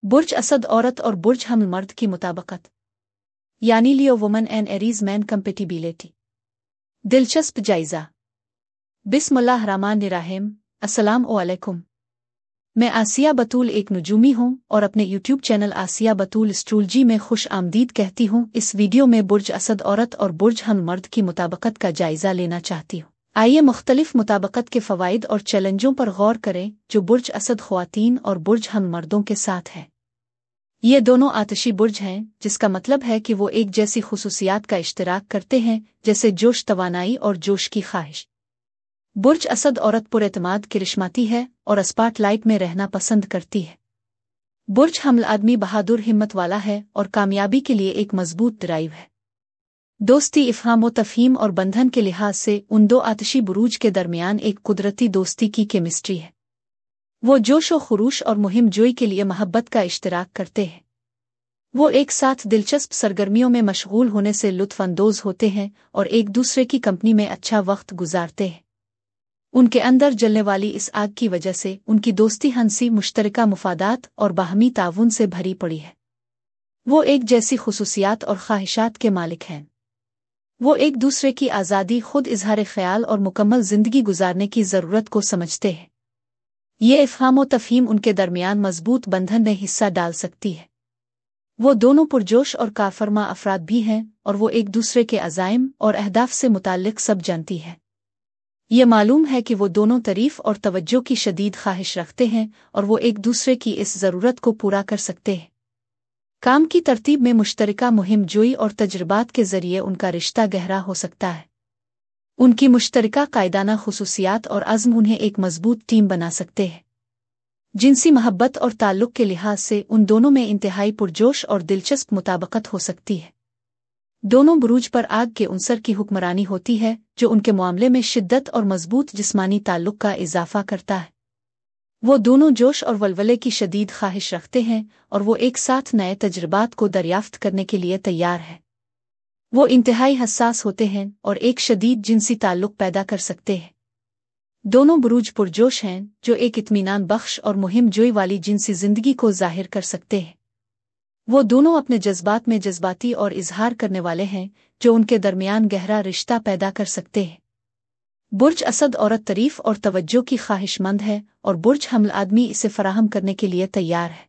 बुर्ज असद औरत और बुर्ज हमल मर्द की मुताबकत यानी Leo woman and Aries man compatibility. दिलचस्प जायजा। बिस्मिल्लाहिर्रहमानिर्रहीम। अस्सलाम वालेकुम। मैं आसिया बतूल एक नुजूमी हूँ और अपने यूट्यूब चैनल आसिया बतूल एस्ट्रोलॉजी में खुश आमदीद कहती हूँ। इस वीडियो में बुर्ज असद औरत और बुर्ज हमल मर्द की मुताबकत का जायजा लेना चाहती हूँ। आइए मुख्तलिफ मुताबकत के फ़वाइद और चैलेंजों पर गौर करें जो बुर्ज असद ख्वातीन और बुर्ज हमल मर्दों के साथ है। ये दोनों आतिशी बुर्ज हैं, जिसका मतलब है कि वो एक जैसी खुसूसियात का इश्तिराक करते हैं, जैसे जोश, तवानाई और जोश की ख्वाहिश। बुर्ज असद औरत पुरएतमाद, करिश्माती है और स्पॉटलाइट में रहना पसंद करती है। बुर्ज हमल आदमी बहादुर, हिम्मत वाला है और कामयाबी के लिए एक मजबूत ड्राइव है। दोस्ती, इफ़हाम व तफ़हीम और बंधन के लिहाज से उन दो आतिशी बुरूज के दरमियान एक कुदरती दोस्ती की केमिस्ट्री है। वो जोश व खुरूश और मुहिम जोई के लिए मोहब्बत का इश्तिराक करते हैं। वो एक साथ दिलचस्प सरगर्मियों में मशगूल होने से लुत्फ़अंदोज़ होते हैं और एक दूसरे की कंपनी में अच्छा वक्त गुजारते हैं। उनके अंदर जलने वाली इस आग की वजह से उनकी दोस्ती हंसी, मुश्तरका मुफादात और बाहमी ताउन से भरी पड़ी है। वो एक जैसी खुसूसियात और ख्वाहिशात के मालिक हैं। वो एक दूसरे की आज़ादी, खुद इजहार ख्याल और मुकम्मल ज़िंदगी गुजारने की ज़रूरत को समझते हैं। ये इफ़हाम व तफ़हीम उनके दरमियान मजबूत बंधन में हिस्सा डाल सकती है। वो दोनों पुरजोश और कारफरमा अफराद भी हैं और वो एक दूसरे के अज़ाइम और अहदाफ से मुताल्लिक सब जानती है। ये मालूम है कि वो दोनों तारीफ़ और तवज्जो की शदीद ख्वाहिश रखते हैं और वो एक दूसरे की इस ज़रूरत को पूरा कर सकते हैं। काम की तरतीब में मुश्तरका मुहिम जोई और तजर्बात के ज़रिए उनका रिश्ता गहरा हो सकता है। उनकी मुश्तरका कायदाना खुसूसियात और अज़्म उन्हें एक मजबूत टीम बना सकते हैं। जिनसी मोहब्बत और ताल्लुक़ के लिहाज से उन दोनों में इंतहाई पुरजोश और दिलचस्प मुताबकत हो सकती है। दोनों बुरूज पर आग के उनसर की हुक्मरानी होती है, जो उनके मामले में शिद्दत और मजबूत जिस्मानी ताल्लुक़ का इजाफा करता है। वो दोनों जोश और वलवले की शदीद ख्वाहिश रखते हैं और वो एक साथ नए तजर्बात को दरियाफ्त करने के लिए तैयार है। वो इंतहाई हसास होते हैं और एक शदीद जिनसी ताल्लुक़ पैदा कर सकते हैं। दोनों बुरूज पुरजोश हैं, जो एक इत्मीनान बख्श और मुहिम जोई वाली जिनसी ज़िंदगी को ज़ाहिर कर सकते हैं। वो दोनों अपने जज्बात में जज्बाती और इजहार करने वाले हैं, जो उनके दरमियान गहरा रिश्ता पैदा कर सकते हैं। बुर्ज असद औरत तारीफ़ और तवज्जो की ख्वाहिशमंद है और बुर्ज हमल आदमी इसे फराहम करने के लिए तैयार है।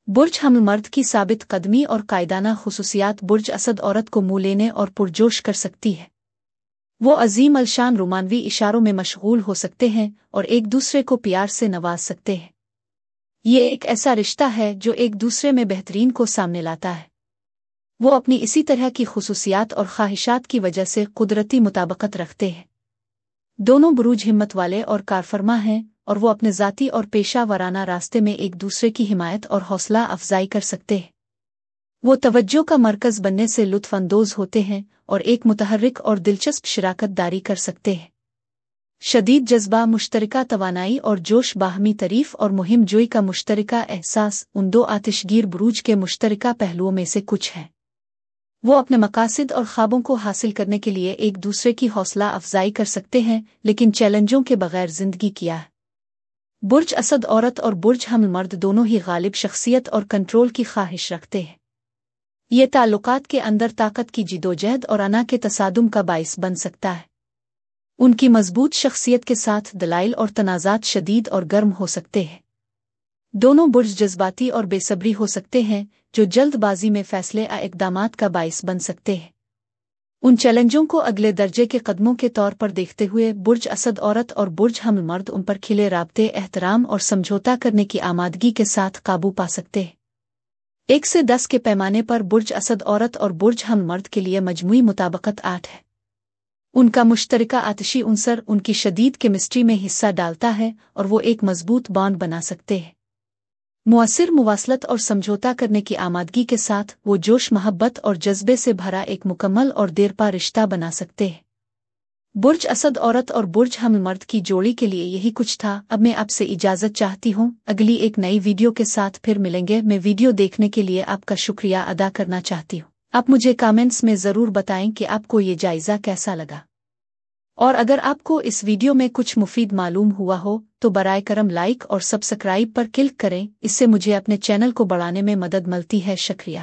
बुर्ज हमल मर्द की साबित कदमी और कायदाना खुसूसियात बुर्ज असद औरत को मुँह लेने और पुरजोश कर सकती है। वो अजीम अलशान रोमानवी इशारों में मशगूल हो सकते हैं और एक दूसरे को प्यार से नवाज सकते हैं। ये एक ऐसा रिश्ता है जो एक दूसरे में बेहतरीन को सामने लाता है। वो अपनी इसी तरह की खुसूसियात और ख्वाहिशात की वजह से कुदरती मुताबकत रखते हैं। दोनों बुरूज हिम्मत वाले और कारफरमा हैं और वो अपने ज़ाती और पेशा वराना रास्ते में एक दूसरे की हिमायत और हौसला अफजाई कर सकते हैं। वो तवज्जो का मरकज़ बनने से लुत्फ़अंदोज़ होते हैं और एक मुतहर्रिक और दिलचस्प शराकत दारी कर सकते हैं। शदीद जज्बा, मुश्तरका तवानाई और जोश, बाहमी तारीफ़ और मुहिम जोई का मुश्तरका एहसास उन दो आतिशगीर बुरूज के मुश्तरका पहलुओं में से कुछ हैं। वो अपने मकासद और ख्वाबों को हासिल करने के लिए एक दूसरे की हौसला अफजाई कर सकते हैं, लेकिन चैलेंजों के बगैर ज़िंदगी किया है। बुर्ज असद औरत और बुर्ज हमल मर्द दोनों ही गालिब शख्सियत और कंट्रोल की ख्वाहिश रखते हैं। ये ताल्लुकात के अंदर ताकत की जिदोजहद और अना के तसादुम का बाइस बन सकता है। उनकी मजबूत शख्सियत के साथ दलाइल और तनाज़ात शदीद और गर्म हो सकते हैं। दोनों बुर्ज जज्बाती और बेसब्री हो सकते हैं, जो जल्दबाजी में फैसले इक़दामात का बाइस बन सकते हैं। उन चैलेंजों को अगले दर्जे के कदमों के तौर पर देखते हुए बुर्ज असद औरत और बुर्ज हमल मर्द उन पर खिले राब्ते, एहतराम और समझौता करने की आमादगी के साथ काबू पा सकते हैं। 1 से 10 के पैमाने पर बुर्ज असद औरत और बुर्ज हमल मर्द के लिए मजमूई मुताबकत 8 है। उनका मुश्तरका आतिशी उनसर उनकी शदीद केमिस्ट्री में हिस्सा डालता है और वो एक मजबूत बॉन्ड बना सकते हैं। मुअस्सिर मुवासलत और समझौता करने की आमादगी के साथ वो जोश, मोहब्बत और जज्बे से भरा एक मुकम्मल और देरपा रिश्ता बना सकते हैं। बुर्ज असद औरत और बुर्ज हमल मर्द की जोड़ी के लिए यही कुछ था। अब मैं आपसे इजाज़त चाहती हूँ। अगली एक नई वीडियो के साथ फिर मिलेंगे। मैं वीडियो देखने के लिए आपका शुक्रिया अदा करना चाहती हूँ। आप मुझे कमेंट्स में ज़रूर बताएं कि आपको ये जायज़ा कैसा लगा। اور اگر آپ کو اس ویڈیو میں کچھ مفید معلوم ہوا ہو تو برائے کرم لائک اور سبسکرائب پر کلک کریں، اس سے مجھے اپنے چینل کو بڑھانے میں مدد ملتی ہے۔ شکریہ۔